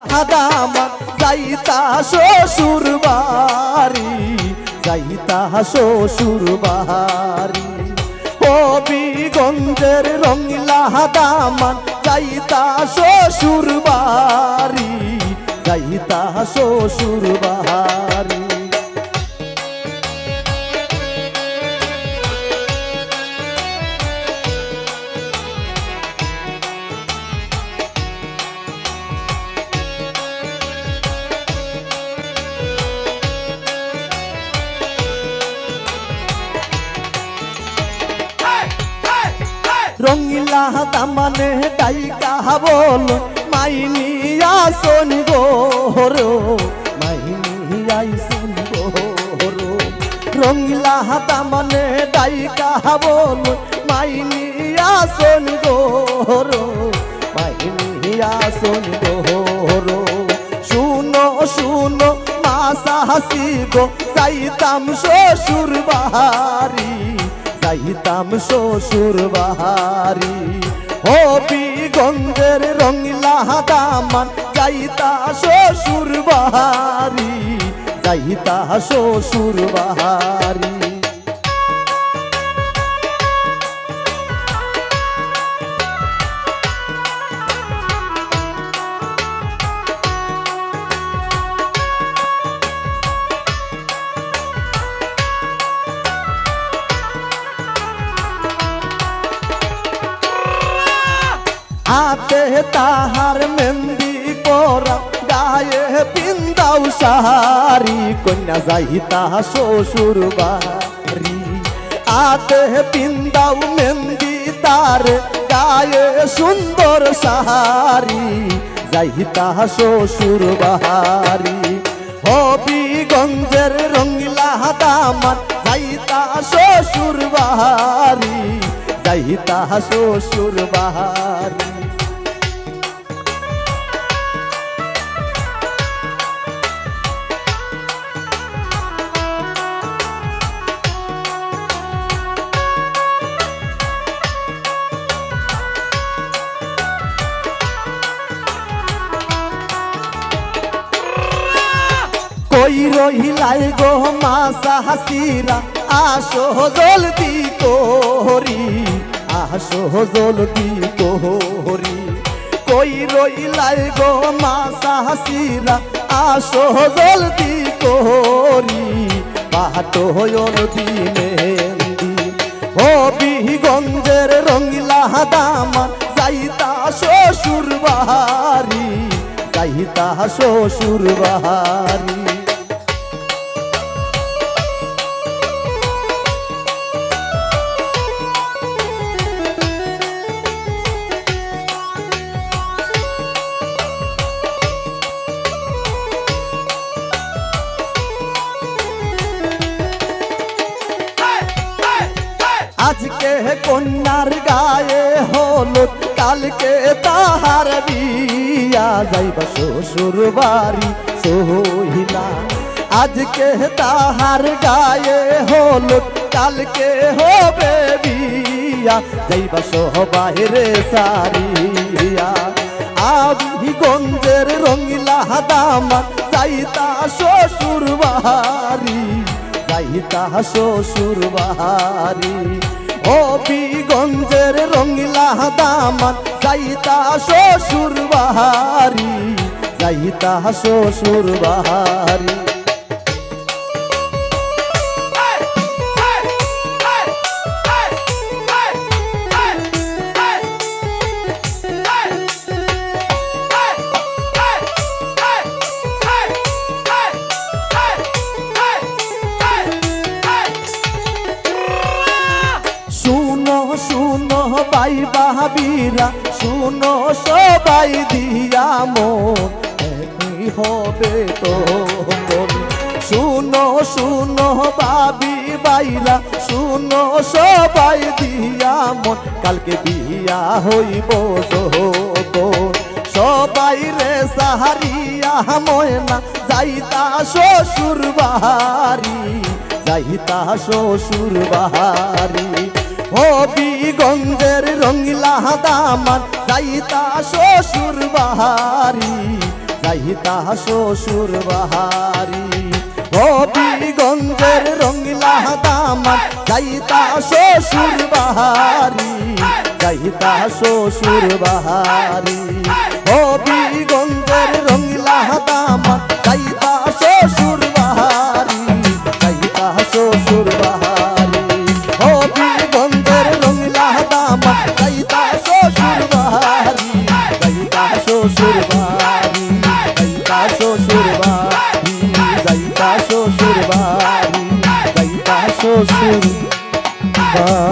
দামান যাইতা শ্বশুর বাড়ি, যাইতা শ্বশুর বাড়ি। হবিগঞ্জের রঙিলা দামান যাইতা শ্বশুর বাড়ি, যাইতা শ্বশুর বাড়ি। রঙিলা দামানে ডাইকা বল মাইনি আসন গোরো, মাইনি আইসন গোরো। রঙিলা দামানে ডাইকা বল মাইনি আসন গোরো, মাইনি আসন গোরো। শুনো শুনো মাসা হাসিব যাইতাম শ্বশুর বাড়ি, যাইতাম শ্বশুর বাড়ি। হবিগঞ্জের রঙিলা দামান যাইতা শ্বশুর বাড়ি, যাইতা শ্বশুর বাড়ি। হাতে তাহার মেহেন্দি পরা গায়ে পিন্দাও শাড়ি, কন্যা যাইতা শ্বশুর বাড়ি। হাতে পিন্দাও মেহেন্দি তার গায়ে সুন্দর শাড়ি, যাইতা শ্বশুর বাড়ি। হবিগঞ্জের রঙিলা দামান যাইতা শ্বশুর বাড়ি, যাইতা শ্বশুর বাড়ি। কই রহিলাই গো মাসা হাসিরা, আসো জলদি তোরি, আসো জলদি তোরি। কই রহিলাই গো মাসা হাসিরা, আসো জলদি তোরি, বাটো নদী মেহেন্দি। হবিগঞ্জের রঙিলা দামান যাইতা শ্বশুর বাড়ি, যাইতা শ্বশুর বাড়ি। আজকে কন্যার গায়ে হলুদ, কালকে তাহার বিয়া, যাইবা শ্বশুর বাড়ি সহিলা। আজকে তাহার গায়ে হলুদ, কালকে হবে বিয়া, যাইবা সবাই রে সারিয়া। হবিগঞ্জের রঙিলা দামান যাইতা শ্বশুর বাড়ি, যাইতা শ্বশুর বাড়ি। হবিগঞ্জের রঙিলা দামান যাইতা শ্বশুর বাড়ি, যাইতা শ্বশুর বাড়ি। শুনো শুনো ভাই বাহাবিরা, শুনো সবাই দিয়া মন, একই হবে তোমন। শুনো শুনো বাবি বাইরা, শুনো সবাই দিয়া মন, কালকে বিয়া হইব যখন। সবাই রে সাহারিয়া ময়না যাইতা শ্বশুর বাড়ি, যাইতা শ্বশুর বাড়ি। হবিগঞ্জের রঙিলা দামান যাইতা শ্বশুর বাড়ি, যাইতা শ্বশুর বাহারি হবিগঞ্জের রঙিলা দামান যাইতা শ্বশুর বাহারি যাইতা শ্বশুর বাহারি হবিগঞ্জের রঙিলা দামান যাইতা শ্বশুর বাহারি যাইতা শ্বশুর বাহারি হবিগঞ্জের রঙিলা দামান যাইতা শ্বশুর বাহারি যাইতা শ্বশুর বাহারি যাইতা শ্বশুর বাহারি যাইতা শ্বশুর বাহারি যাইতা শ্বশুর বাহারি